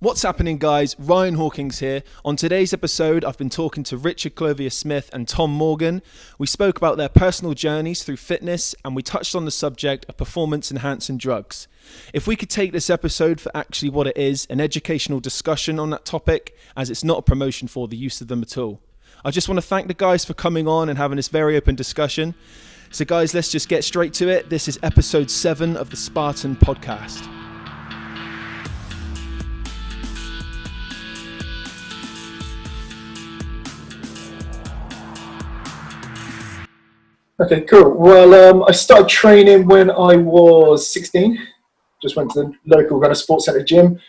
What's happening, guys? Ryan Hawkins here. On today's episode, I've been talking to Richard Clothier-Smith and Tom Morgan. We spoke about their personal journeys through fitness, and we touched on the subject of performance-enhancing drugs. If we could take this episode for actually what it is, an educational discussion on that topic, as it's not a promotion for the use of them at all. I just want to thank the guys for coming on and having this very open discussion. So guys, let's just get straight to it. This is episode 7 of the Spartan podcast. Okay, cool. Well, I started training when I was 16. Just went to the local kind of sports centre gym,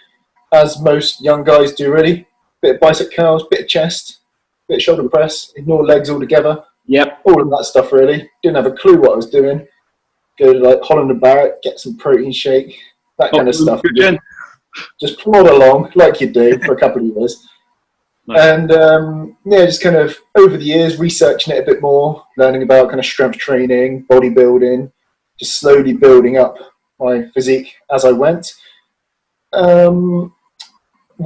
as most young guys do really. Bit of bicep curls, bit of chest, bit of shoulder press, ignore legs altogether. Yep. All of that stuff really. Didn't have a clue what I was doing. Go to like Holland and Barrett, get some protein shake, that kind of stuff. Just plod along like you do for a couple of years. Nice. And just kind of over the years researching it a bit more, learning about kind of strength training, bodybuilding, just slowly building up my physique as I went. When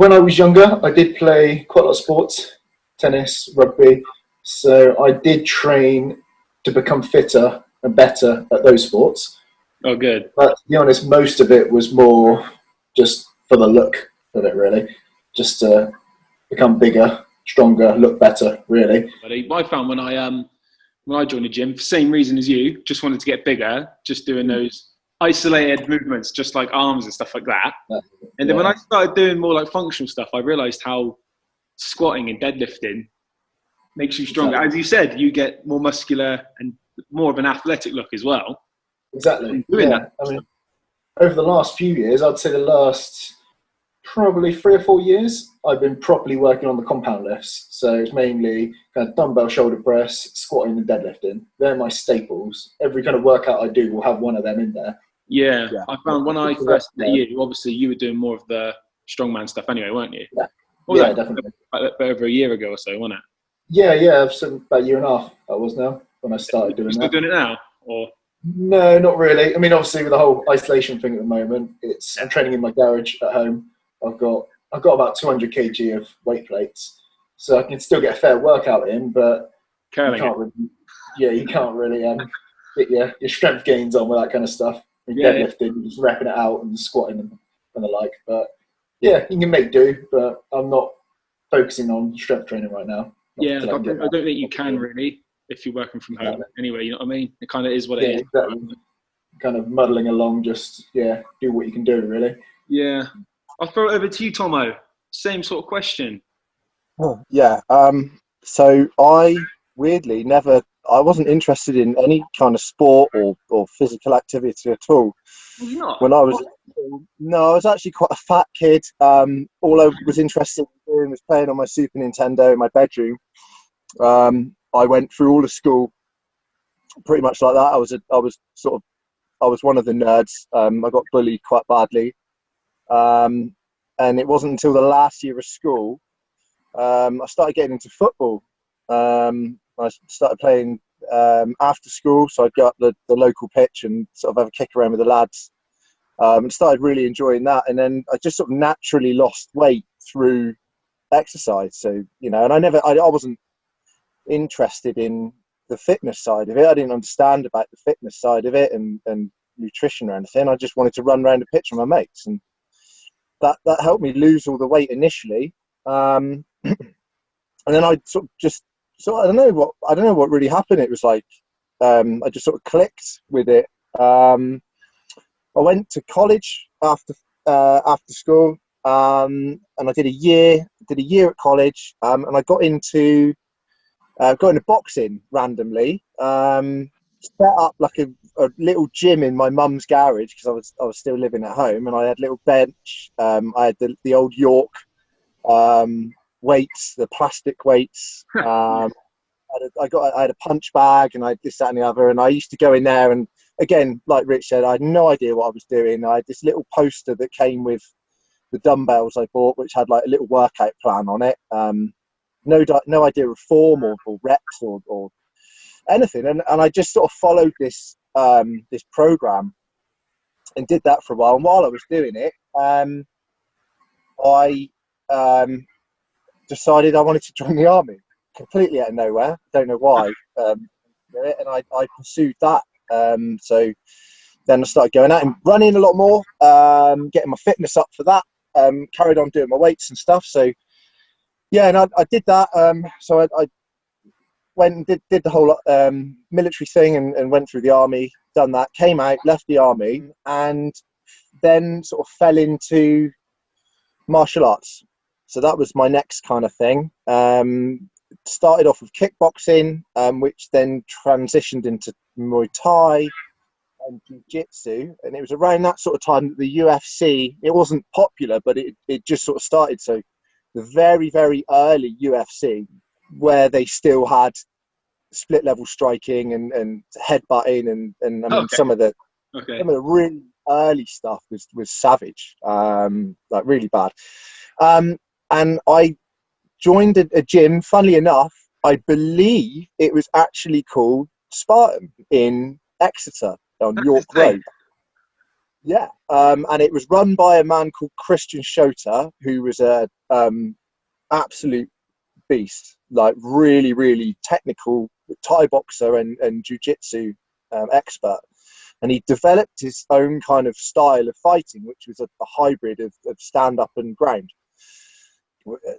I was younger, I did play quite a lot of sports, tennis, rugby, so I did train to become fitter and better at those sports. Oh, good. But to be honest, most of it was more just for the look of it really, just to become bigger, stronger, look better, really. I found when I joined the gym, for the same reason as you, just wanted to get bigger, just doing those isolated movements, just like arms and stuff like that. And then when I started doing more like functional stuff, I realised how squatting and deadlifting makes you stronger. Exactly. As you said, you get more muscular and more of an athletic look as well. Exactly. That. I mean, over the last few years, I'd say the last probably 3 or 4 years, I've been properly working on the compound lifts. So it's mainly kind of dumbbell shoulder press, squatting and deadlifting. They're my staples. Every kind of workout I do will have one of them in there. Yeah. I found when I first met you, obviously you were doing more of the strongman stuff anyway, weren't you? Yeah, definitely. About over a year ago or so, wasn't it? Yeah. So about a year and a half I was now when I started doing that. You're still doing it now? Or? No, not really. I mean, obviously with the whole isolation thing at the moment, I'm training in my garage at home. I've got about 200 kg of weight plates, so I can still get a fair workout in, but you can't really get your strength gains on with that kind of stuff. Deadlifting, just wrapping it out and squatting and the like. But yeah, you can make do, but I'm not focusing on strength training right now. I don't think you can really if you're working from home anyway, you know what I mean? It kind of is what it is. Exactly. Kind of muddling along, just do what you can do really. Yeah. I'll throw it over to you, Tomo. Same sort of question. Oh, yeah. So I weirdly I wasn't interested in any kind of sport or physical activity at all. Well, you're not? When I was I was actually quite a fat kid. All I was interested in doing was playing on my Super Nintendo in my bedroom. I went through all of school pretty much like that. I was one of the nerds. I got bullied quite badly. And it wasn't until the last year of school I started getting into football. I started playing after school, so I'd go up the local pitch and sort of have a kick around with the lads, and started really enjoying that. And then I just sort of naturally lost weight through exercise. So, and I wasn't interested in the fitness side of it. I didn't understand about the fitness side of it and nutrition or anything. I just wanted to run around the pitch with my mates, and that helped me lose all the weight initially. And then I I don't know what really happened. It was like I just sort of clicked with it. I went to college after school, and I did a year at college, and I got into boxing randomly. Set up like a little gym in my mum's garage because I was still living at home, and I had a little bench. I had the old York weights, the plastic weights. I had a punch bag, and I had this, that, and the other. And I used to go in there, and again, like Rich said, I had no idea what I was doing. I had this little poster that came with the dumbbells I bought, which had like a little workout plan on it. No idea of form or reps or anything, and I just sort of followed this program and did that for a while. And while I was doing it, I decided I wanted to join the army completely out of nowhere. Don't know why. And I pursued that. So then I started going out and running a lot more, getting my fitness up for that. Carried on doing my weights and stuff. So yeah, and I did that. So I went and did the whole military thing and went through the army. Done that. Came out, left the army, and then sort of fell into martial arts. So that was my next kind of thing. Started off with kickboxing, which then transitioned into Muay Thai and Jiu-Jitsu. And it was around that sort of time that the UFC, it wasn't popular, but it just sort of started. So the very, very early UFC, where they still had split level striking and headbutting and I mean, some of the really early stuff was savage, like really bad. And I joined a gym, funnily enough, I believe it was actually called Spartan in Exeter on York Road. Yeah. And it was run by a man called Christian Shota, who was a absolute beast, like really, really technical Thai boxer and jiu-jitsu expert. And he developed his own kind of style of fighting, which was a hybrid of stand-up and ground.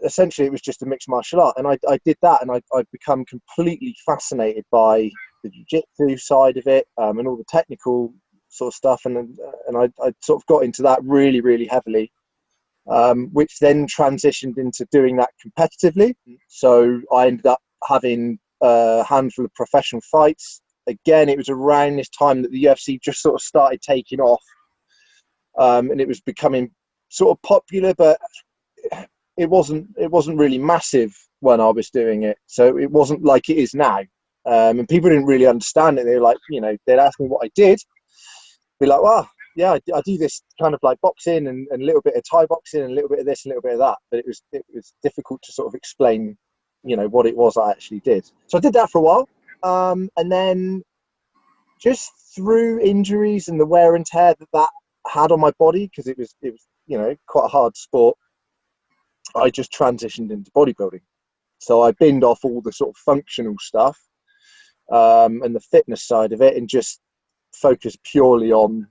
Essentially, it was just a mixed martial art. And I did that, and I've become completely fascinated by the jiu-jitsu side of it, and all the technical sort of stuff. And I sort of got into that really, really heavily, which then transitioned into doing that competitively. So I ended up having a handful of professional fights. Again, it was around this time that the UFC just sort of started taking off, and it was becoming sort of popular, but it wasn't really massive when I was doing it. So it wasn't like it is now, and people didn't really understand it. They were like, they'd ask me what I did, be like, well, yeah, I do this kind of like boxing and a little bit of Thai boxing and a little bit of this and a little bit of that. But it was difficult to sort of explain, what it was I actually did. So I did that for a while. And then just through injuries and the wear and tear that had on my body, because it was quite a hard sport, I just transitioned into bodybuilding. So I binned off all the sort of functional stuff and the fitness side of it, and just focused purely on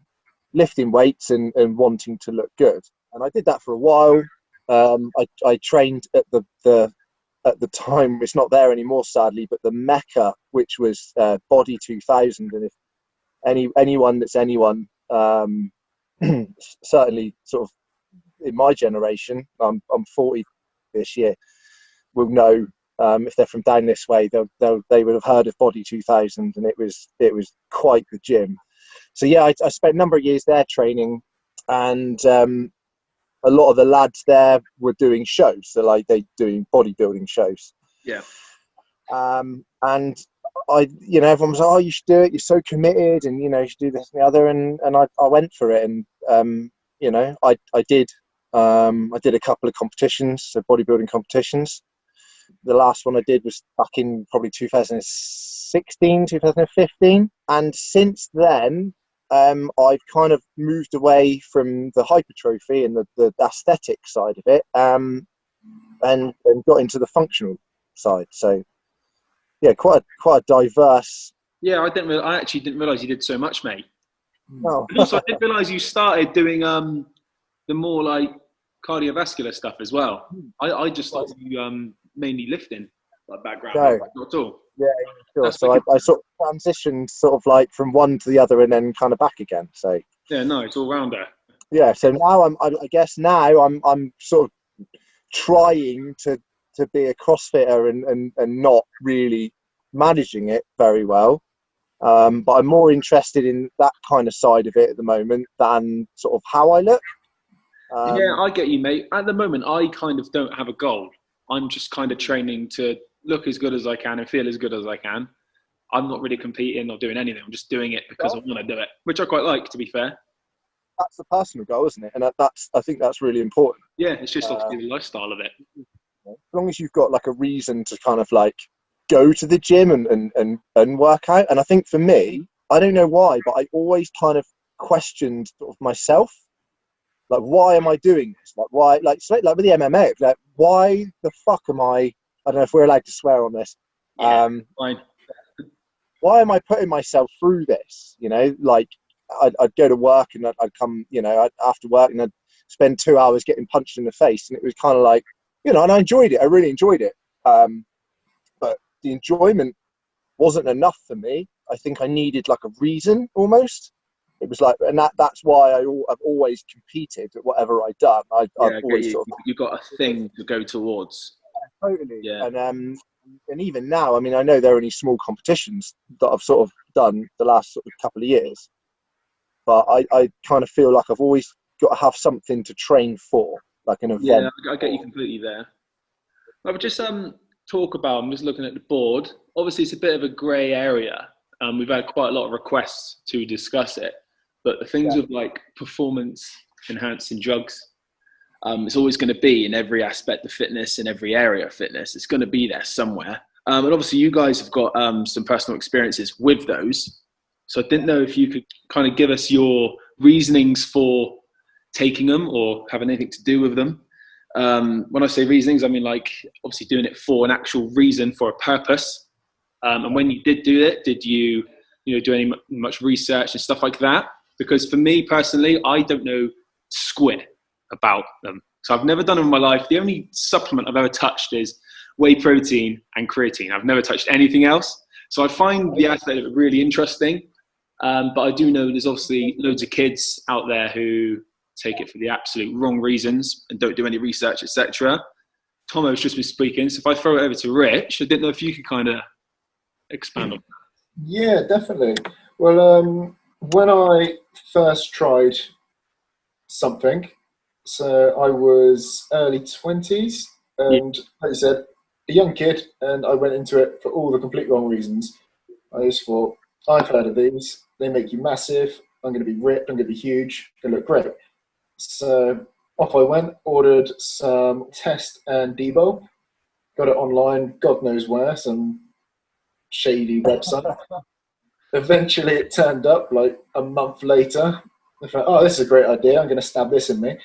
lifting weights and wanting to look good. And I did that for a while. I trained at the time, it's not there anymore sadly, but the Mecca, which was Body 2000. And if anyone that's anyone, certainly sort of in my generation, I'm 40 this year, will know, if they're from down this way, they would have heard of Body 2000, and it was quite the gym. So yeah, I spent a number of years there training, and a lot of the lads there were doing shows. So like they doing bodybuilding shows. Yeah. And everyone was like, oh, you should do it. You're so committed, and you should do this and the other. And I went for it, and I did. I did a couple of competitions, so bodybuilding competitions. The last one I did was back in probably 2016, 2015. And since then, I've kind of moved away from the hypertrophy and the aesthetic side of it, and got into the functional side. So yeah, quite a diverse. Yeah, I actually didn't realise you did so much, mate. Oh. And also, I didn't realise you started doing the more like cardiovascular stuff as well. I just thought you mainly lifting like background. No. Not at all. Yeah, sure. So I sort of transitioned sort of like from one to the other and then kind of back again. So yeah, no, it's all rounder. Yeah. So now I guess now I'm sort of trying to be a CrossFitter and not really managing it very well. But I'm more interested in that kind of side of it at the moment than sort of how I look. Yeah, I get you, mate. At the moment, I kind of don't have a goal. I'm just kind of training to look as good as I can and feel as good as I can. I'm not really competing or doing anything. I'm just doing it because I want to do it, which I quite like, to be fair. That's the personal goal, isn't it? And I think that's really important. Yeah, it's just obviously the lifestyle of it. As long as you've got like a reason to kind of like go to the gym and work out. And I think for me, I don't know why, but I always kind of questioned sort of myself. Like, why am I doing this? Like, why? Like with the MMA, like, why the fuck am I don't know if we're allowed to swear on this. Yeah, fine. Why am I putting myself through this? You know, like I'd go to work and I'd come, you know, after work and I'd spend 2 hours getting punched in the face, and it was kind of like, you know, and I enjoyed it. I really enjoyed it. But the enjoyment wasn't enough for me. I think I needed like a reason almost. It was like, and that's why I've always competed at whatever I've done. I've always sort of, you got a thing to go towards. totally. Yeah. And even now, I mean, I know there are only small competitions that I've sort of done the last sort of couple of years, but I kind of feel like I've always got to have something to train for, like an event. Yeah, I get you completely there. I would just talk about, I'm just looking at the board. Obviously, it's a bit of a grey area. We've had quite a lot of requests to discuss it, but the things with like performance enhancing drugs, it's always going to be in every aspect of fitness, in every area of fitness. It's going to be there somewhere. And obviously, you guys have got some personal experiences with those. So I didn't know if you could kind of give us your reasonings for taking them or having anything to do with them. When I say reasonings, I mean like obviously doing it for an actual reason, for a purpose. And when you did do it, did you do any much research and stuff like that? Because for me personally, I don't know squid about them. So I've never done them in my life. The only supplement I've ever touched is whey protein and creatine. I've never touched anything else. So I find the aspect of it really interesting. But I do know there's obviously loads of kids out there who take it for the absolute wrong reasons and don't do any research, etc. Tomo's just been speaking. So if I throw it over to Rich, I didn't know if you could kind of expand on that. Yeah, definitely. Well, when I first tried something, so I was early 20s, and like I said, a young kid, and I went into it for all the complete wrong reasons. I just thought, I've heard of these, they make you massive, I'm going to be ripped, I'm going to be huge, I'm going to look great. So off I went, ordered some test and debo, got it online, God knows where, some shady website. Eventually it turned up like a month later. I thought, oh, this is a great idea, I'm going to stab this in me.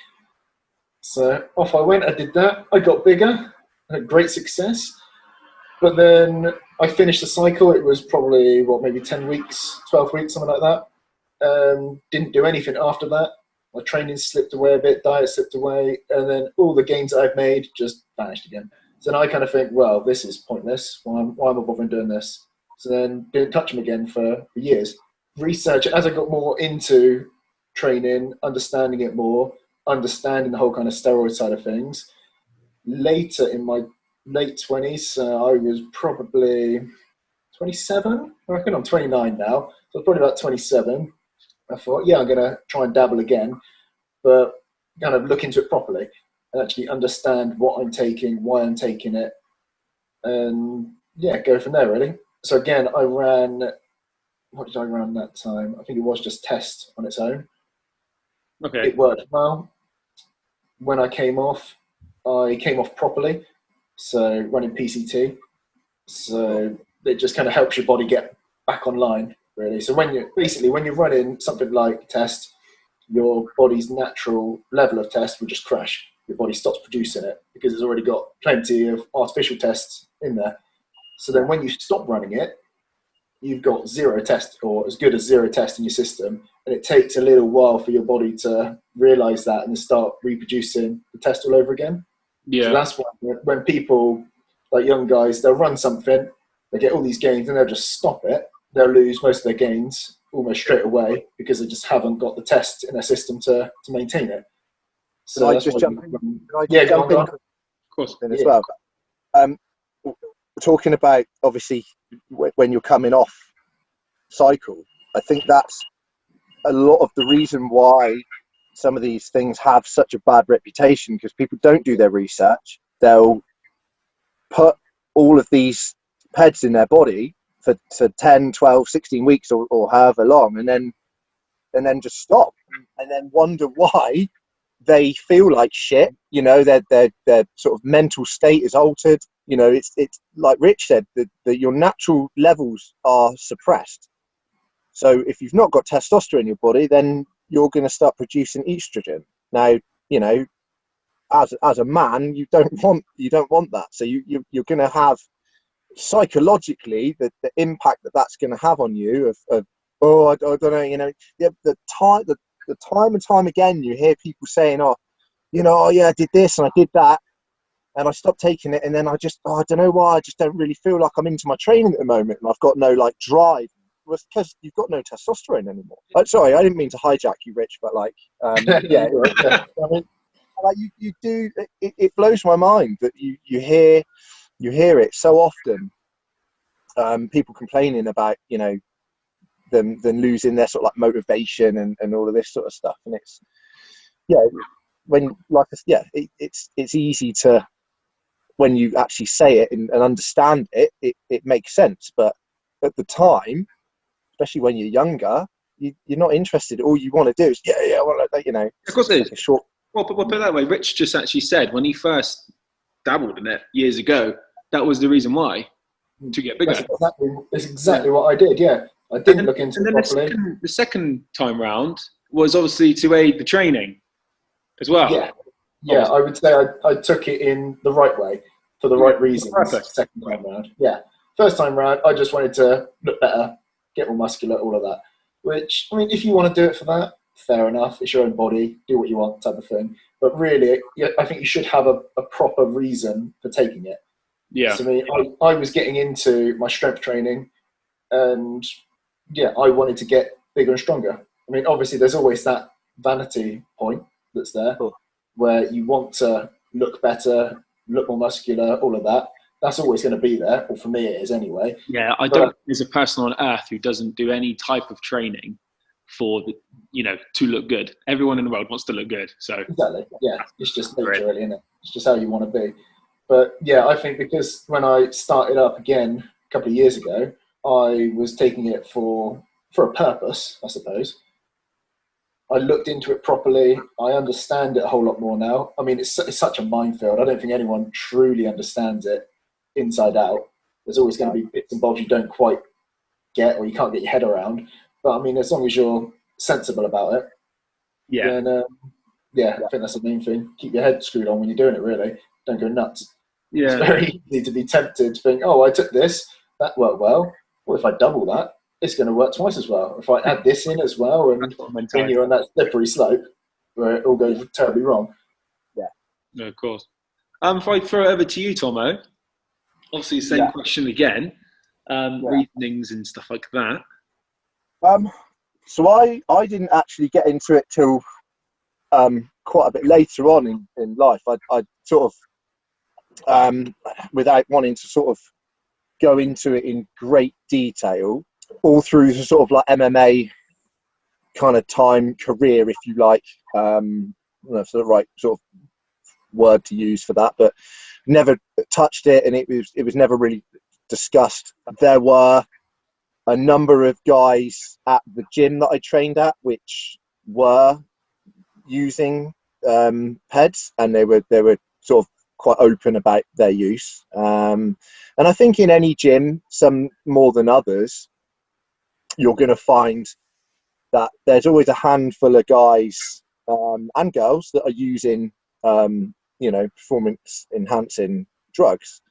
So off I went, I did that, I got bigger, had great success. But then I finished the cycle, it was probably, maybe 10 weeks, 12 weeks, something like that. Didn't do anything after that. My training slipped away a bit, diet slipped away, and then all the gains I've made just vanished again. So then I kind of think, well, this is pointless. Why am I bothering doing this? So then didn't touch them again for years. Research, as I got more into training, understanding it more, understanding the whole kind of steroid side of things, later in my late 20s, I was probably 27. I reckon I'm 29 now. So I was probably about 27. I thought, yeah, I'm going to try and dabble again, but kind of look into it properly and actually understand what I'm taking, why I'm taking it, and yeah, go from there, really. So again, I ran, what did I run that time? I think it was just test on its own. Okay. It worked well. When I came off properly. So running PCT. So it just kind of helps your body get back online, really. So when you're running something like test, your body's natural level of test will just crash. Your body stops producing it because it's already got plenty of artificial tests in there. So then when you stop running it, you've got zero test, or as good as zero test in your system. And it takes a little while for your body to realize that and start reproducing the test all over again. Yeah. So that's why when people, like young guys, they'll run something, they get all these gains and they'll just stop it. They'll lose most of their gains almost straight away because they just haven't got the test in their system to maintain it. So Can I just jump in? Of course. As well. Talking about obviously when you're coming off cycle, I think that's a lot of the reason why some of these things have such a bad reputation, because people don't do their research. They'll put all of these peds in their body for 10, 12, 16 weeks or however long, and then just stop and then wonder why they feel like shit. You know, their sort of mental state is altered. You know, it's like Rich said, that your natural levels are suppressed. So if you've not got testosterone in your body, then you're going to start producing estrogen. Now, you know, as a man, you don't want that. So you're going to have psychologically the impact that's going to have on you of oh, I don't know, you know, the time and time again you hear people saying, oh, you know, oh yeah, I did this and I did that and I stopped taking it, and then I don't know why, I just don't really feel like I'm into my training at the moment, and I've got no like drive. Well, it's because you've got no testosterone anymore. Sorry, I didn't mean to hijack you, Rich, but like, yeah, I mean, like you do. It blows my mind that you hear it so often. People complaining about, you know, them losing their sort of like motivation and all of this sort of stuff, and it's when like it's easy to, when you actually say it and understand it makes sense, but at the time, especially when you're younger, you're not interested. All you want to do is well, you know, of course it is. Like a short. Well, put it that way. Rich just actually said when he first dabbled in it years ago, that was the reason why, to get bigger. That's exactly what I did. Yeah, I didn't look into it properly. The second time round was obviously to aid the training as well. Yeah, I would say I took it in the right way for the right reasons. Perfect. Second time round, yeah. First time round, I just wanted to look better, get more muscular, all of that. Which, I mean, if you want to do it for that, fair enough. It's your own body, do what you want, type of thing. But really, I think you should have a proper reason for taking it. Yeah. So I was getting into my strength training, and I wanted to get bigger and stronger. I mean, obviously, there's always that vanity point that's there, where you want to look better, look more muscular, all of that. That's always going to be there. Well, for me, it is anyway. Yeah, I don't think there's a person on earth who doesn't do any type of training for the, you know, to look good. Everyone in the world wants to look good. So exactly, yeah, it's just nature, really, isn't it? It's just how you want to be. But yeah, I think because when I started up again a couple of years ago, I was taking it for a purpose, I suppose. I looked into it properly. I understand it a whole lot more now. I mean, it's such a minefield. I don't think anyone truly understands it inside out. There's always going to be bits and bobs you don't quite get or you can't get your head around. But I mean, as long as you're sensible about it, then I think that's the main thing. Keep your head screwed on when you're doing it, really. Don't go nuts. Yeah. It's very easy to be tempted to think, oh, I took this, that worked well. What if I double that? It's going to work twice as well. If I add this in as well, and then you're on that slippery slope where it all goes terribly wrong. Yeah. No, of course. If I throw it over to you, Tomo, obviously the same question again, reasonings and stuff like that. So I didn't actually get into it till quite a bit later on in life. I sort of, without wanting to sort of go into it in great detail, all through the sort of like MMA kind of time career, if you like, I don't know if it's the right sort of word to use for that, but never touched it, and it was never really discussed. There were a number of guys at the gym that I trained at which were using PEDs, and they were sort of quite open about their use. And I think in any gym, some more than others, you're going to find that there's always a handful of guys and girls that are using, performance enhancing drugs.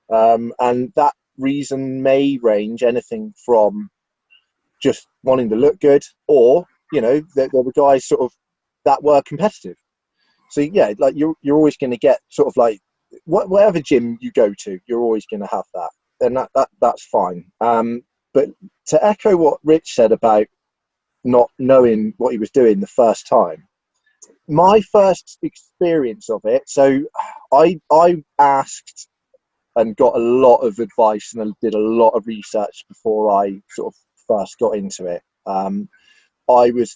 And that reason may range anything from just wanting to look good, or, there were guys sort of that were competitive. So yeah, like you're always going to get sort of like whatever gym you go to, you're always going to have that, and that's fine. But to echo what Rich said about not knowing what he was doing the first time, my first experience of it, so I asked and got a lot of advice and did a lot of research before I sort of first got into it. I was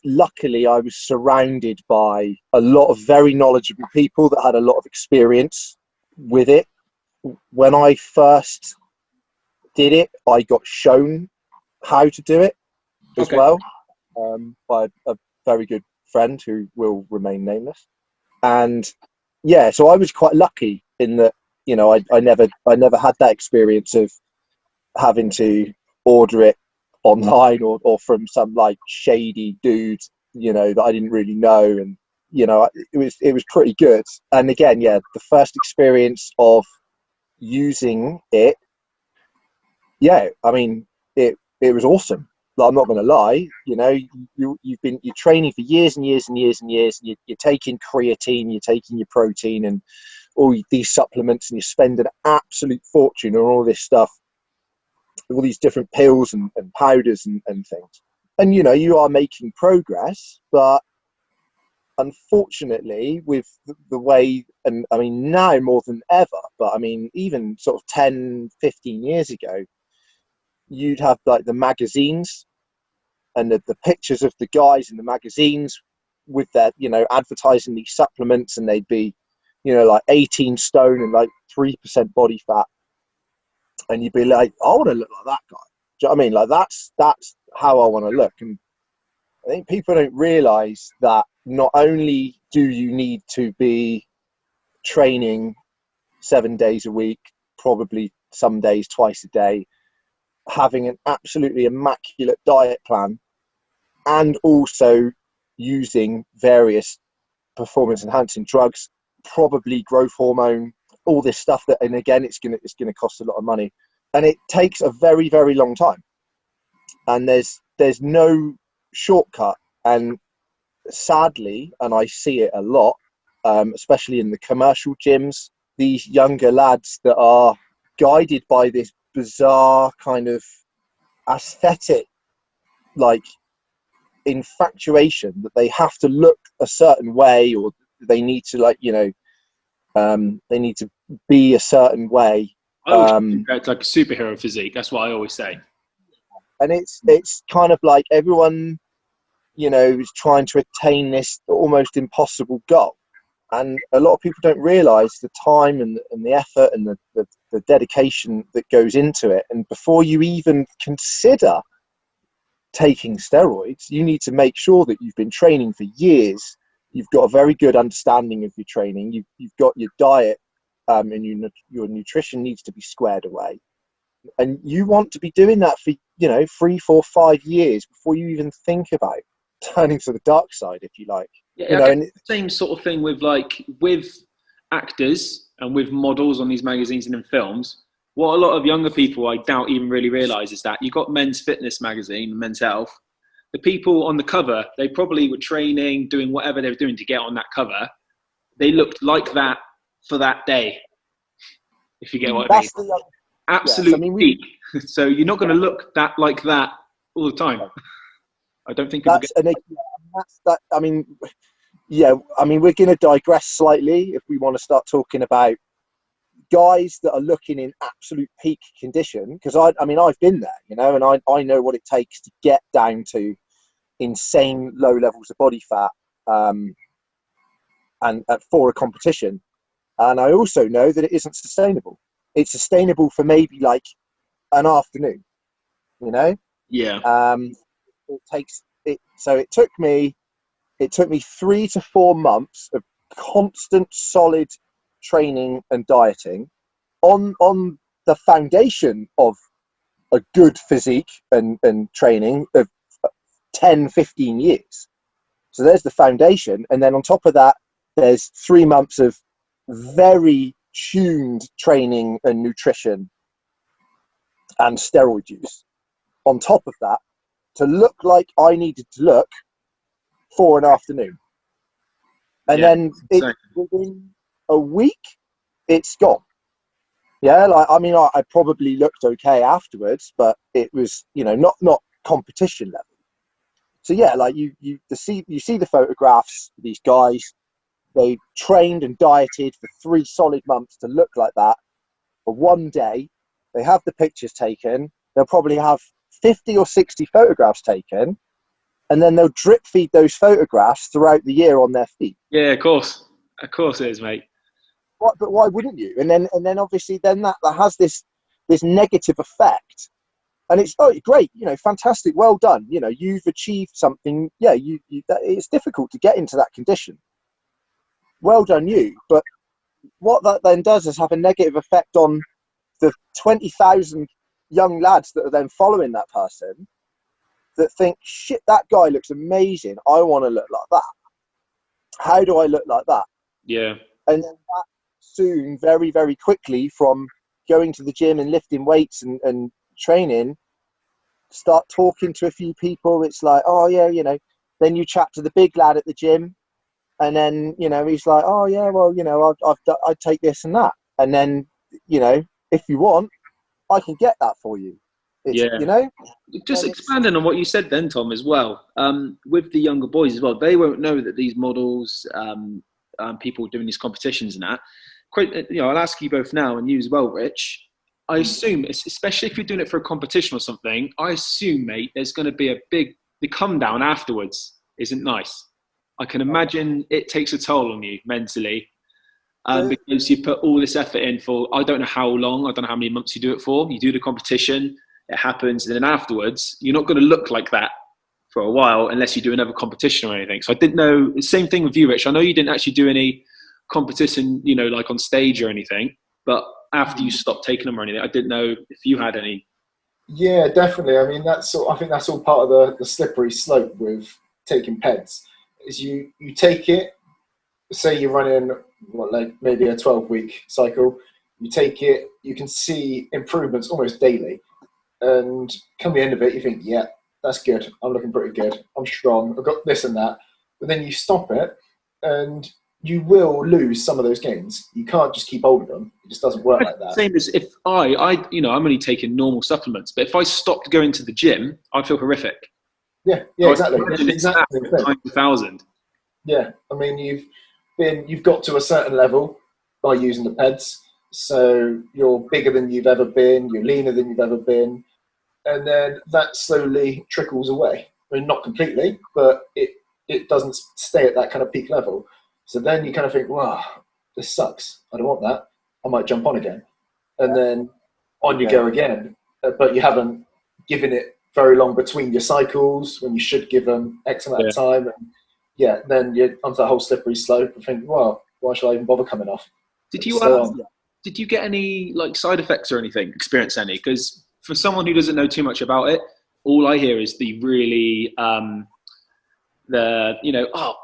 surrounded by a lot of very knowledgeable people that had a lot of experience with it. When I first did it, I got shown how to do it as well by a very good friend who will remain nameless. And yeah, so I was quite lucky in that, I never had that experience of having to order it online or from some like shady dude, that I didn't really know, and it was pretty good. And again, the first experience of using it, I mean, it was awesome. Like, I'm not going to lie, you're training for years and years and years and years, and you're taking creatine, you're taking your protein and all these supplements, and you spend an absolute fortune on all this stuff, all these different pills and powders and things. And, you are making progress, but unfortunately, with the way, and I mean, now more than ever, but I mean, even sort of 10, 15 years ago, you'd have like the magazines and the pictures of the guys in the magazines with their, advertising these supplements, and they'd be, like 18 stone and like 3% body fat. And you'd be like, I want to look like that guy. Do you know what I mean? Like, that's how I want to look. And I think people don't realize that not only do you need to be training 7 days a week, probably some days twice a day, having an absolutely immaculate diet plan, and also using various performance enhancing drugs, probably growth hormone, all this stuff that, and again, it's gonna cost a lot of money, and it takes a very, very long time, and there's no shortcut. And sadly, and I see it a lot, especially in the commercial gyms, these younger lads that are guided by this bizarre kind of aesthetic, like, infatuation that they have to look a certain way, or they need to, like, they need to be a certain way. It's like a superhero physique. That's what I always say. And it's kind of like everyone, is trying to attain this almost impossible goal. And a lot of people don't realize the time and the effort and the dedication that goes into it. And before you even consider taking steroids, you need to make sure that you've been training for years. You've got a very good understanding of your training. You've got your diet, and your nutrition needs to be squared away. And you want to be doing that for, 3, 4, 5 years before you even think about turning to the dark side, if you like. And same sort of thing with actors and with models on these magazines and in films. What a lot of younger people, I doubt, even really realise is that you got Men's Fitness magazine, Men's Health. The people on the cover, they probably were training, doing whatever they were doing to get on that cover. They looked like that for that day, if you get what I mean. Absolute peak. So you're not going to look like that all the time. I don't think people we're going to digress slightly if we want to start talking about guys that are looking in absolute peak condition, because I've been there, and I know what it takes to get down to insane low levels of body fat, and for a competition. And I also know that it isn't sustainable. It's sustainable for maybe like an afternoon, it takes it. So it took me 3 to 4 months of constant solid training and dieting on the foundation of a good physique and training of 10, 15 years. So there's the foundation. And then on top of that, there's 3 months of very tuned training and nutrition and steroid use on top of that to look like I needed to look for an afternoon. And then within a week, it's gone. I probably looked okay afterwards, but it was, not competition level. So you see the photographs of these guys. They trained and dieted for 3 solid months to look like that. For one day, they have the pictures taken. They'll probably have 50 or 60 photographs taken, and then they'll drip feed those photographs throughout the year on their feed. Yeah, of course it is, mate. But why wouldn't you? And then obviously then that has this negative effect. And it's great, fantastic, well done. You've achieved something. Yeah, it's difficult to get into that condition. Well done, you. But what that then does is have a negative effect on the 20,000 young lads that are then following that person, that think, shit, that guy looks amazing. I want to look like that. how do I look like that? Yeah. And then that soon, very, very quickly, from going to the gym and lifting weights and training, start talking to a few people. It's like, oh yeah, you know, then you chat to the big lad at the gym, and then, you know, he's like, oh yeah, well, you know, I'd take this and that. And then, you know, if you want, I can get that for you. It's, Yeah. you know, Just expanding on what you said then, Tom, as well, with the younger boys as well, they won't know that these models, people doing these competitions and that, you know, I'll ask you both now, and you as well, Rich. I assume, especially if you're doing it for a competition or something, I assume, mate, there's going to be the come down afterwards isn't nice. I can imagine it takes a toll on you mentally, because you put all this effort in for, I don't know how long, I don't know how many months you do it for. You do the competition, it happens, and then afterwards, you're not going to look like that for a while unless you do another competition or anything. So I didn't know, same thing with you, Rich. I know you didn't actually do any competition, you know, like on stage or anything, but after you stopped taking them or anything, I didn't know if you had any. Yeah, definitely. I mean, I think that's all part of the slippery slope with taking PEDs. Is you take it, say you're running like maybe a 12-week cycle, you take it, you can see improvements almost daily, and come the end of it, you think, yeah, that's good. I'm looking pretty good. I'm strong. I've got this and that. But then you stop it, and you will lose some of those gains. You can't just keep hold of them. It just doesn't work like that. Same as if you know, I'm only taking normal supplements, but if I stopped going to the gym, I'd feel horrific. Yeah, exactly. Exactly. 1,000. Yeah, I mean, you've got to a certain level by using the PEDs, so you're bigger than you've ever been, you're leaner than you've ever been, and then that slowly trickles away. I mean, not completely, but it doesn't stay at that kind of peak level. So then you kind of think, wow, this sucks. I don't want that. I might jump on again, and then on you go again. But you haven't given it very long between your cycles when you should give them X amount of time. And then you're onto that whole slippery slope and think, well, why should I even bother coming off? Did you get any like side effects or anything? Experience any? Because for someone who doesn't know too much about it, all I hear is the really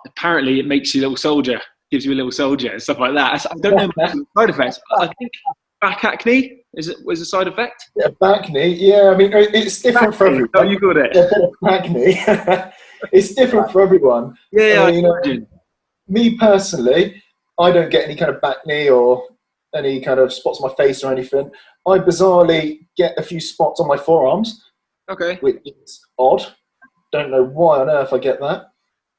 apparently it makes you a little soldier, gives you a little soldier and stuff like that. I don't know much side effects. I think back acne was a side effect. Yeah, back acne. Yeah, I mean, it's different for everyone. Oh, you got it. Back acne. It's different for everyone. Yeah, I imagine. Me personally, I don't get any kind of back acne or any kind of spots on my face or anything. I bizarrely get a few spots on my forearms. Okay. Which is odd. Don't know why on earth I get that.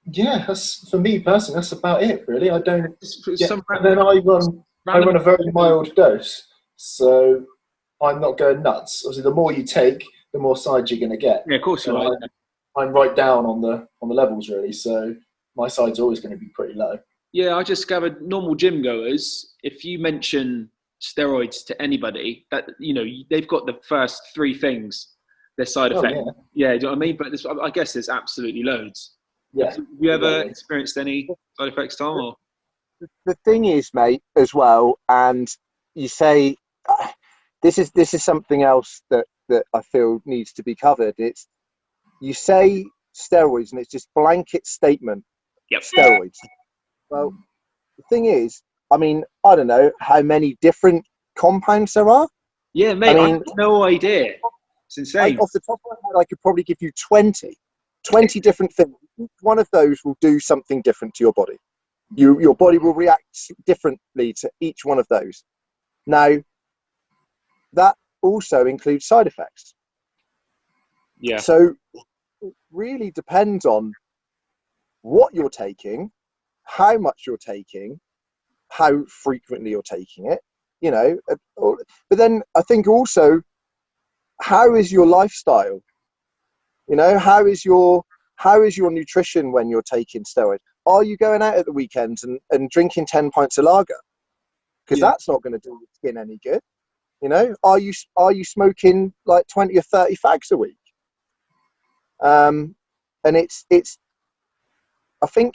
Yeah, that's, for me personally, that's about it, really. I don't. And then I run a very mild dose, so I'm not going nuts. Obviously, the more you take, the more sides you're going to get. Yeah, of course you're right. I'm right down on the levels, really. So my side's always going to be pretty low. Yeah, I just discovered normal gym goers, if you mention steroids to anybody, that, you know, they've got the first three things, their side effect. Yeah, do you know what I mean? But I guess there's absolutely loads. Yeah. Have you ever experienced any side effects, Tom? Or? The thing is, mate, as well, and you say this is something else that I feel needs to be covered. It's, you say steroids and it's just blanket statement. Yep. Steroids. Well, the thing is, I mean, I don't know how many different compounds there are. Yeah, mate, I have no idea. It's insane. Off the top of my head, I could probably give you 20 different things. Each one of those will do something different to your body. Your body will react differently to each one of those. Now, that also includes side effects. Yeah. So it really depends on what you're taking, how much you're taking, how frequently you're taking it, you know. But then I think also, how is your lifestyle? You know, how is your nutrition when you're taking steroids? Are you going out at the weekends and drinking 10 pints of lager? Because that's not going to do your skin any good. You know, are you smoking like 20 or 30 fags a week? And it's I think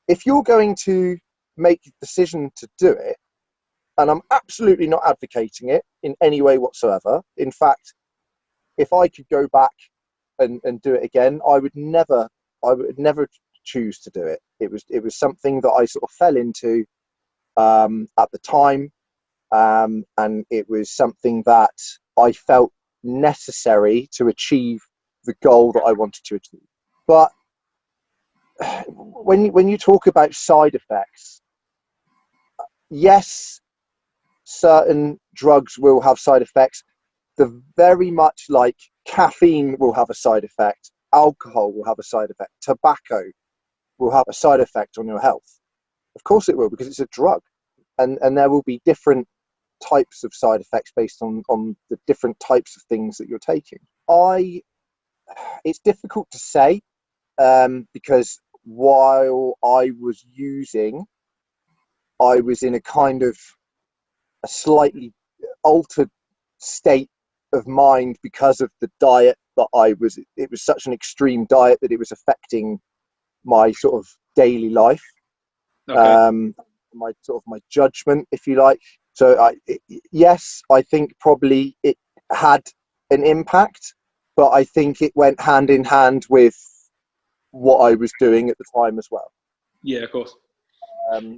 if you're going to make the decision to do it, and I'm absolutely not advocating it in any way whatsoever. In fact, if I could go back and do it again, I would never choose to do it. It was something that I sort of fell into at the time, and it was something that I felt necessary to achieve the goal that I wanted to achieve. But when you talk about side effects, yes, certain drugs will have side effects. They're very much like caffeine will have a side effect, alcohol will have a side effect, tobacco will have a side effect on your health. Of course it will, because it's a drug, and there will be different types of side effects based on the different types of things that you're taking. It's difficult to say, because while I was using, I was in a kind of a slightly altered state of mind because of the diet that it was such an extreme diet that it was affecting my sort of daily life. Okay. My judgment, if you like. So yes, I think probably it had an impact, but I think it went hand in hand with what I was doing at the time as well. Yeah, of course.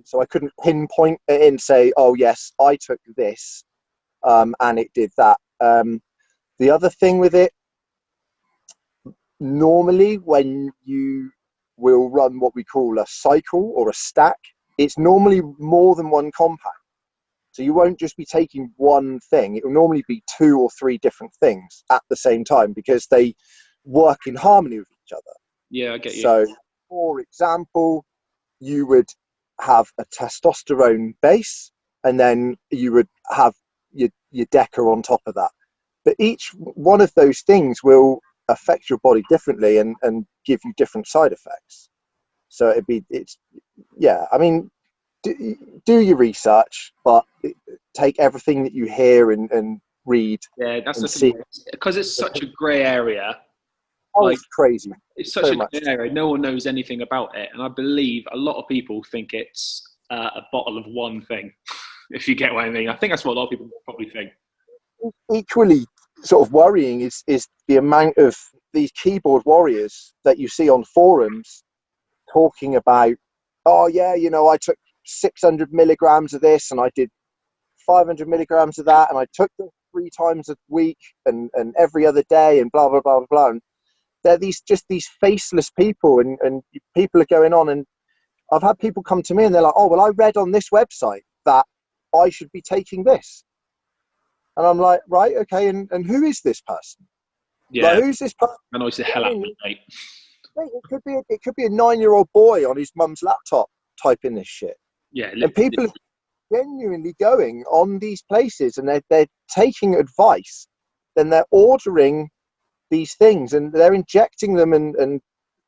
So I couldn't pinpoint it and say, oh yes, I took this, and it did that. The other thing with it, normally when you will run what we call a cycle or a stack, it's normally more than one compound. So you won't just be taking one thing. It will normally be 2 or 3 different things at the same time, because they work in harmony with each other. Yeah, I get you. So, for example, you would have a testosterone base, and then you would have your DECA on top of that. But each one of those things will affect your body differently and give you different side effects. So I mean, do your research, but take everything that you hear and read. Yeah, that's and the thing, because it's such a grey area. Oh, it's crazy. It's such a grey area. No one knows anything about it, and I believe a lot of people think it's a bottle of one thing. If you get what I mean, I think that's what a lot of people probably think. Equally, sort of worrying is the amount of these keyboard warriors that you see on forums talking about, oh yeah, I took 600 milligrams of this and I did 500 milligrams of that, and I took them 3 times a week and every other day, and blah blah blah blah blah. And they're these faceless people, and people are going on, and I've had people come to me and they're like, oh well, I read on this website that I should be taking this. And I'm like, right, okay, and who is this person? Yeah. Like, who's this person? I know it's the hell out of me, mate. It could be a 9-year-old boy on his mum's laptop typing this shit. Yeah. And people are genuinely going on these places, and they're taking advice, then they're ordering these things, and they're injecting them and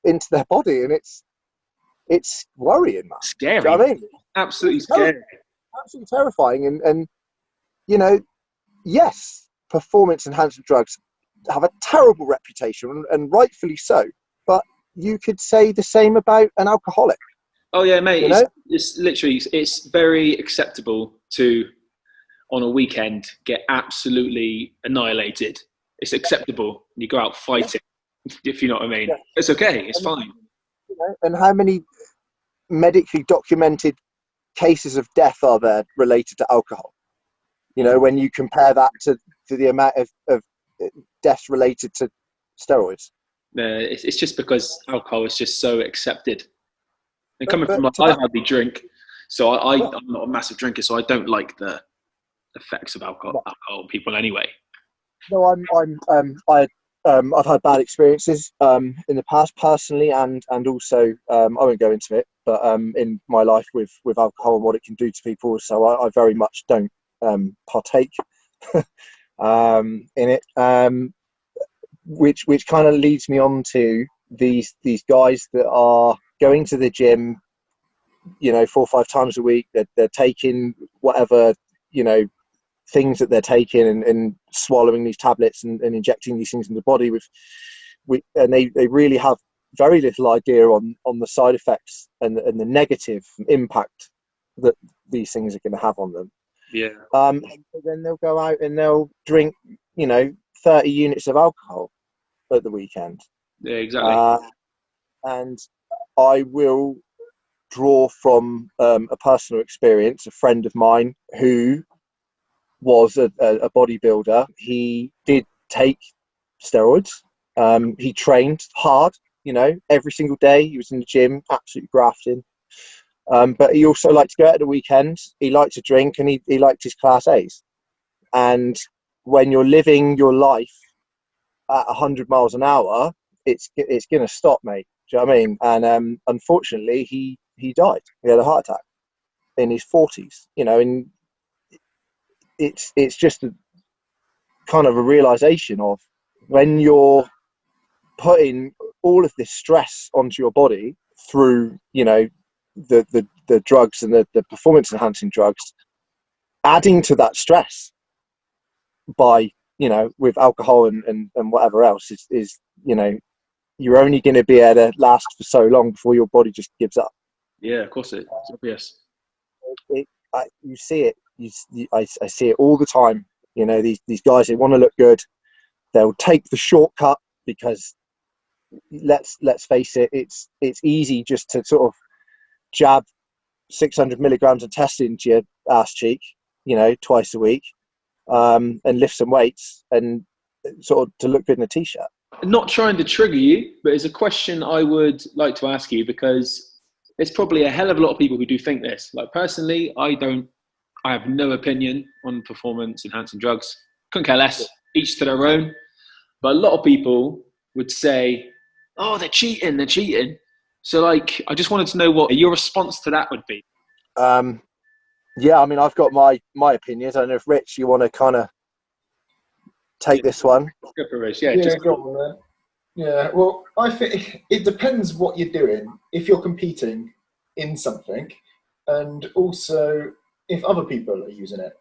into their body, and it's worrying, man. Scary. Do you know what I mean? Absolutely scary. Absolutely terrifying, and yes, performance enhancing drugs have a terrible reputation, and rightfully so, but you could say the same about an alcoholic. Oh yeah, mate. It's literally, it's very acceptable to, on a weekend, get absolutely annihilated. It's acceptable. You go out fighting, if you know what I mean. Yeah. It's okay. It's fine. And how many medically documented cases of death are there related to alcohol? When you compare that to the amount of deaths related to steroids. It's just because alcohol is just so accepted. And coming from, I hardly drink, so I'm not a massive drinker, so I don't like the effects of alcohol on people anyway. No, I've had bad experiences in the past, personally, and also I won't go into it, but in my life with alcohol and what it can do to people. So I very much don't partake in it, which kind of leads me on to these guys that are going to the gym, 4 or 5 times a week. They're taking whatever things that they're taking and swallowing these tablets and injecting these things in the body and they really have very little idea on the side effects and the negative impact that these things are going to have on them. Yeah. And then they'll go out and they'll drink 30 units of alcohol at the weekend. Yeah, exactly. And I will draw from a personal experience. A friend of mine who was a bodybuilder, he did take steroids. He trained hard, every single day. He was in the gym, absolutely grafting. But he also liked to go out at the weekends. He liked to drink, and he liked his Class A's. And when you're living your life at 100 miles an hour, it's going to stop, mate. Do you know what I mean? And unfortunately, he died. He had a heart attack in his 40s. And it's just a kind of a realization of when you're putting all of this stress onto your body through, the drugs and the performance enhancing drugs, adding to that stress by, with alcohol and whatever else is you're only going to be able to last for so long before your body just gives up. Yeah, of course it's obvious. You see it. I see it all the time. These guys, they want to look good. They'll take the shortcut because let's face it, it's easy just to sort of jab 600 milligrams of test into your ass cheek, twice a week, and lift some weights and sort of to look good in a t-shirt. Not trying to trigger you, but it's a question I would like to ask you, because there's probably a hell of a lot of people who do think this. Like, personally, I have no opinion on performance enhancing drugs. Couldn't care less, each to their own. But a lot of people would say, oh, they're cheating. So, like, I just wanted to know what your response to that would be. Yeah, I mean, I've got my opinions. I don't know if, Rich, you want to kind of take this one. Go for Rich. Go on, man. Yeah, well, I think it depends what you're doing. If you're competing in something, and also if other people are using it.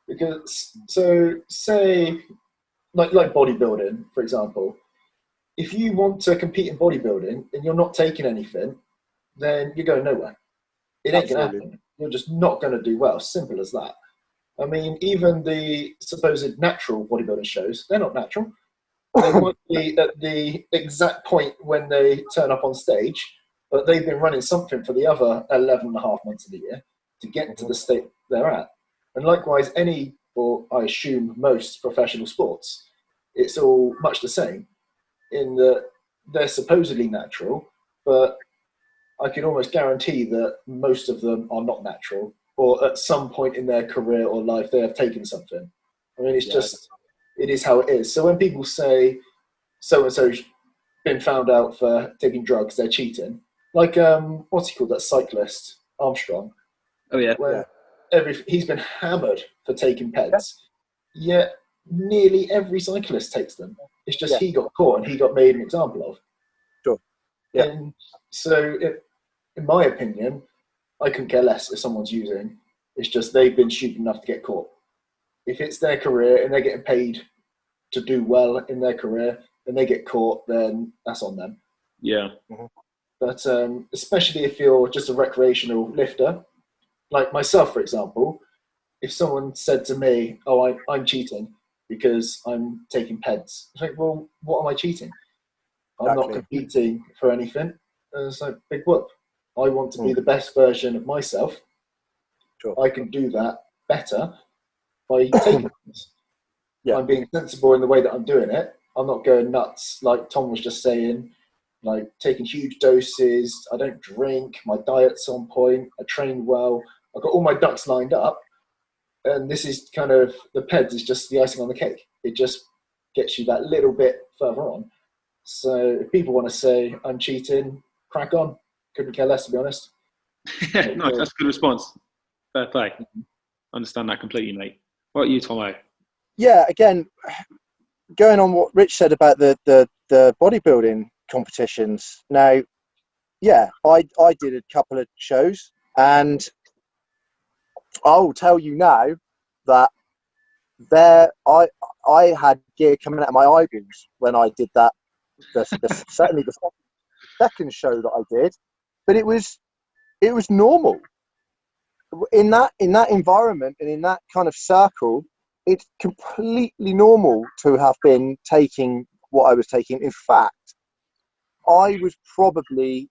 Because, so say, like bodybuilding, for example, if you want to compete in bodybuilding and you're not taking anything, then you're going nowhere. It ain't going to happen. You're just not going to do well. Simple as that. I mean, even the supposed natural bodybuilding shows, they're not natural. They might be at the exact point when they turn up on stage, but they've been running something for the other 11 and a half months of the year to get to the state they're at. And likewise, or I assume most professional sports, it's all much the same in that they're supposedly natural, but I can almost guarantee that most of them are not natural, or at some point in their career or life, they have taken something. I mean, it is how it is. So when people say so-and-so's been found out for taking drugs, they're cheating. Like, what's he called, that cyclist, Armstrong? Oh, yeah. He's been hammered for taking peds, yet nearly every cyclist takes them. It's just he got caught and he got made an example of. Sure. Yeah. And so, in my opinion, I couldn't care less if someone's using. It's just they've been stupid enough to get caught. If it's their career and they're getting paid to do well in their career and they get caught, then that's on them. Yeah. But especially if you're just a recreational lifter, like myself, for example, if someone said to me, oh, I'm cheating because I'm taking peds, it's like, well, what am I cheating? I'm not competing for anything. And it's like, big whoop. I want to be the best version of myself. Sure. I can do that better by taking things. Yeah. I'm being sensible in the way that I'm doing it. I'm not going nuts, like Tom was just saying, like taking huge doses. I don't drink. My diet's on point. I train well. I've got all my ducks lined up. And this is kind of, the PEDS is just the icing on the cake. It just gets you that little bit further on. So if people want to say I'm cheating, crack on. Couldn't care less, to be honest. Nice, that's a good response. Fair play. Understand that completely, mate. What about you, Tomo? Yeah, again, going on what Rich said about the bodybuilding competitions. Now, yeah, I did a couple of shows, and I'll tell you now that I had gear coming out of my eyeballs when I did that. Certainly the second show that I did, but it was normal in that environment and in that kind of circle. It's completely normal to have been taking what I was taking. In fact, I was probably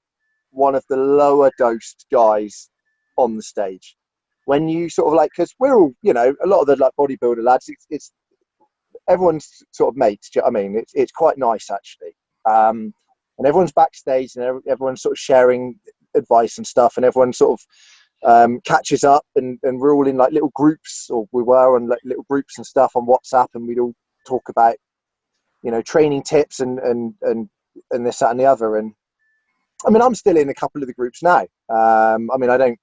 one of the lower dosed guys on the stage. When you sort of like, because we're all, you know, a lot of the like bodybuilder lads, it's everyone's sort of mates. Do you know what I mean? It's quite nice actually. And everyone's backstage and everyone's sort of sharing advice and stuff, and everyone sort of catches up, and we're all in like little groups, or we were on like little groups and stuff on WhatsApp, and we'd all talk about, you know, training tips and this, that, and the other. And I mean, I'm still in a couple of the groups now. I mean, I don't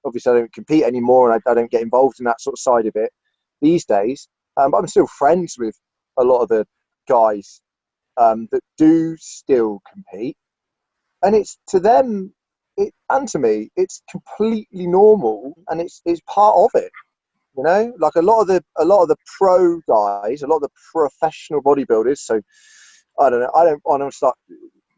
compete anymore, and I don't get involved in that sort of side of it these days. But I'm still friends with a lot of the guys that do still compete, and it's to them, and to me, it's completely normal, and it's part of it. You know, like a lot of the pro guys, a lot of the professional bodybuilders. So I don't know. I don't want to start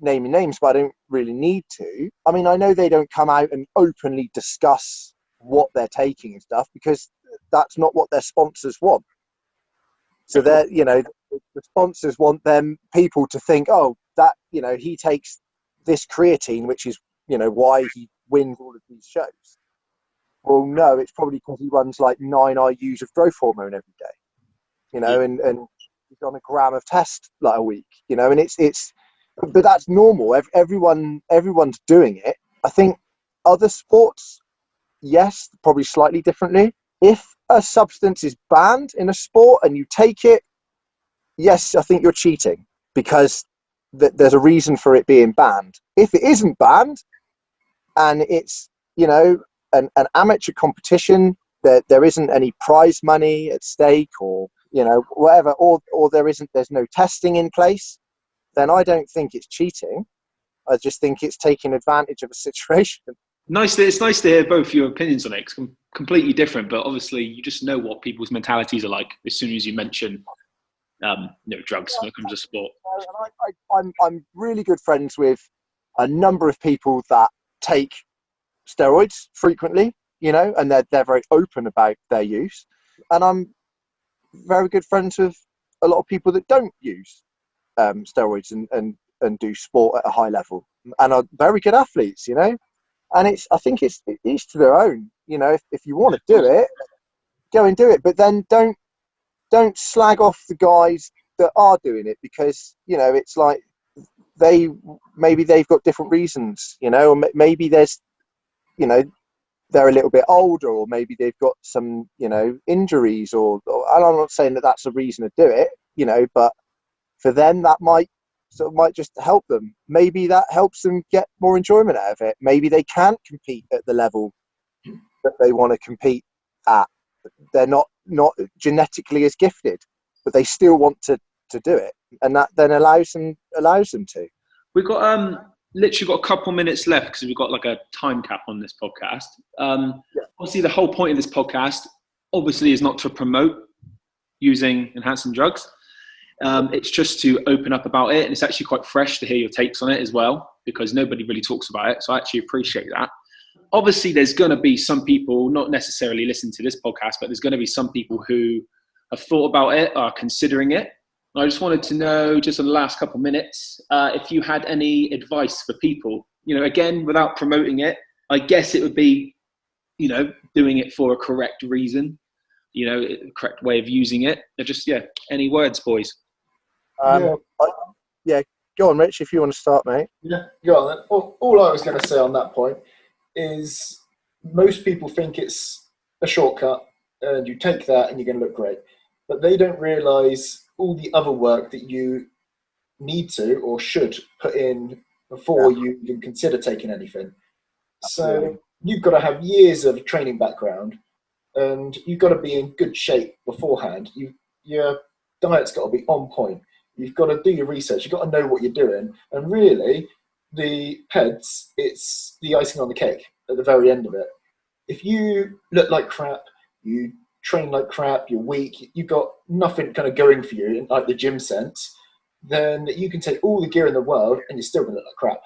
naming names, but I don't really need to. I mean, I know they don't come out and openly discuss what they're taking and stuff, because that's not what their sponsors want. So they're, you know, the sponsors want them people to think, oh, that, you know, he takes this creatine, which is, you know, why he wins all of these shows. Well, no, it's probably because he runs like 9 IUs of growth hormone every day, you know, and he's on a gram of test like a week, you know, and it's, but that's normal. Everyone's doing it. I think other sports, yes, probably slightly differently. If a substance is banned in a sport and you take it, yes, I think you're cheating, because there's a reason for it being banned. If it isn't banned and it's, you know, an amateur competition, there isn't any prize money at stake, or, you know, whatever, or there's no testing in place, then I don't think it's cheating. I just think it's taking advantage of a situation. It's nice to hear both your opinions on it. It's completely different, but obviously you just know what people's mentalities are like as soon as you mention drugs when it comes to sport. I'm really good friends with a number of people that take steroids frequently, you know, and they're very open about their use. And I'm very good friends with a lot of people that don't use steroids and do sport at a high level, and are very good athletes, you know. And I think it's each to their own, you know. If you want to do it, go and do it, but then don't slag off the guys that are doing it, because, you know, it's like maybe they've got different reasons, you know, or maybe there's, you know, they're a little bit older, or maybe they've got some, you know, injuries, or and I'm not saying that that's a reason to do it, you know, but for them that might just help them. Maybe that helps them get more enjoyment out of it. Maybe they can't compete at the level that they want to compete at. They're not genetically as gifted, but they still want to do it, and that then allows them to. We've got literally got a couple minutes left, because we've got like a time cap on this podcast. Obviously, the whole point of this podcast obviously is not to promote using enhancing drugs. It's just to open up about it, and it's actually quite fresh to hear your takes on it as well, because nobody really talks about it. So I actually appreciate that. Obviously, there's going to be some people, not necessarily listen to this podcast, but there's going to be some people who have thought about it, are considering it. And I just wanted to know, just in the last couple of minutes, if you had any advice for people, you know, again, without promoting it. I guess it would be, you know, doing it for a correct reason, you know, the correct way of using it. Just, any words, boys? Yeah, go on, Rich, if you want to start, mate. Yeah, go on then. All I was going to say on that point is, most people think it's a shortcut and you take that and you're going to look great, but they don't realise all the other work that you need to or should put in before you even consider taking anything. Absolutely. So you've got to have years of training background, and you've got to be in good shape beforehand. Your diet's got to be on point. You've got to do your research. You've got to know what you're doing. And really, the PEDs, it's the icing on the cake at the very end of it. If you look like crap, you train like crap, you're weak, you've got nothing kind of going for you in like the gym sense, then you can take all the gear in the world and you're still going to look like crap.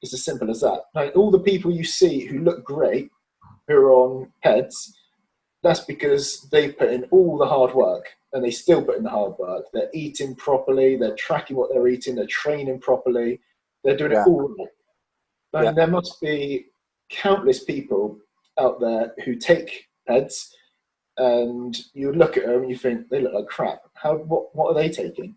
It's as simple as that. Like, all the people you see who look great, who are on PEDs, that's because they put in all the hard work, and they still put in the hard work. They're eating properly, they're tracking what they're eating, they're training properly, they're doing it all right. And there must be countless people out there who take peds, and you look at them and you think they look like crap. What are they taking?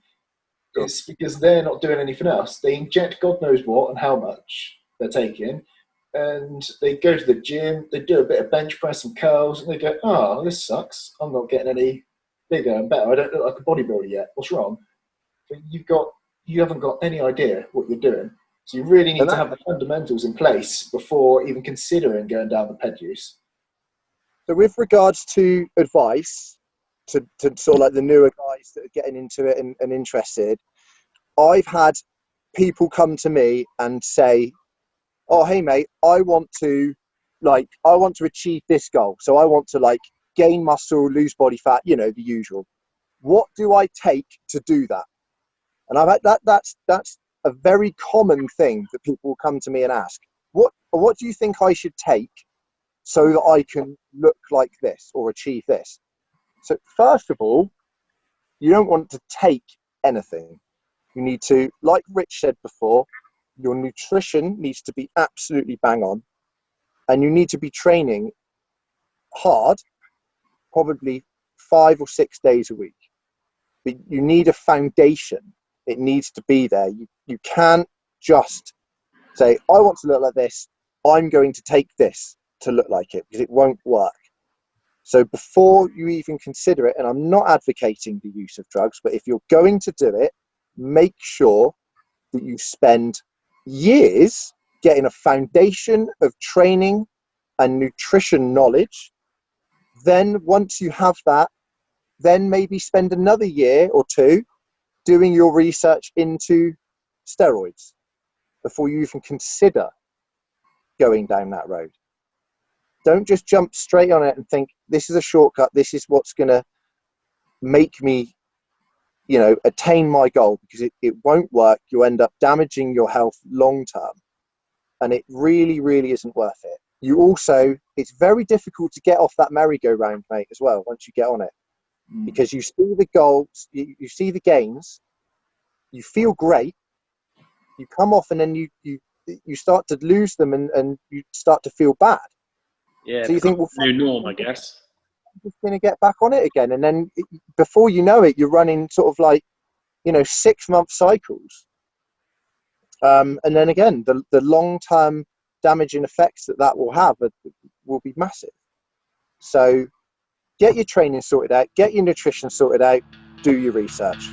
Sure. It's because they're not doing anything else. They inject God knows what and how much they're taking, and they go to the gym, they do a bit of bench press and curls, and they go, oh, this sucks. I'm not getting any bigger and better. I don't look like a bodybuilder yet. What's wrong? But you haven't got any idea what you're doing. So you really need to have the fundamentals in place before even considering going down the ped use. So with regards to advice, to sort of like the newer guys that are getting into it and interested, I've had people come to me and say, oh, hey mate, I want to achieve this goal. So I want to like gain muscle, lose body fat, you know, the usual. What do I take to do that? And I've had that's a very common thing that people will come to me and ask, what do you think I should take so that I can look like this or achieve this? So first of all, you don't want to take anything. You need to, like Rich said before, your nutrition needs to be absolutely bang on, and you need to be training hard, probably 5 or 6 days a week. But you need a foundation. It needs to be there. You can't just say, I want to look like this, I'm going to take this to look like it, because it won't work. So before you even consider it, and I'm not advocating the use of drugs, but if you're going to do it, make sure that you spend years getting a foundation of training and nutrition knowledge. Then once you have that, then maybe spend another year or two doing your research into steroids before you even consider going down that road. Don't just jump straight on it and think this is a shortcut, this is what's going to make me, you know, attain my goal, because it won't work. You'll end up damaging your health long term, and it really, really isn't worth it. You also, it's very difficult to get off that merry-go-round, mate, as well, once you get on it, because you see the goals, you see the gains, you feel great, you come off, and then you start to lose them, and you start to feel bad. Yeah, so you think, well, new norm, I guess. I'm just going to get back on it again, and then before you know it, you're running sort of like, you know, 6-month cycles, and then again, the long-term damaging effects that will have will be massive. So get your training sorted out, get your nutrition sorted out, do your research.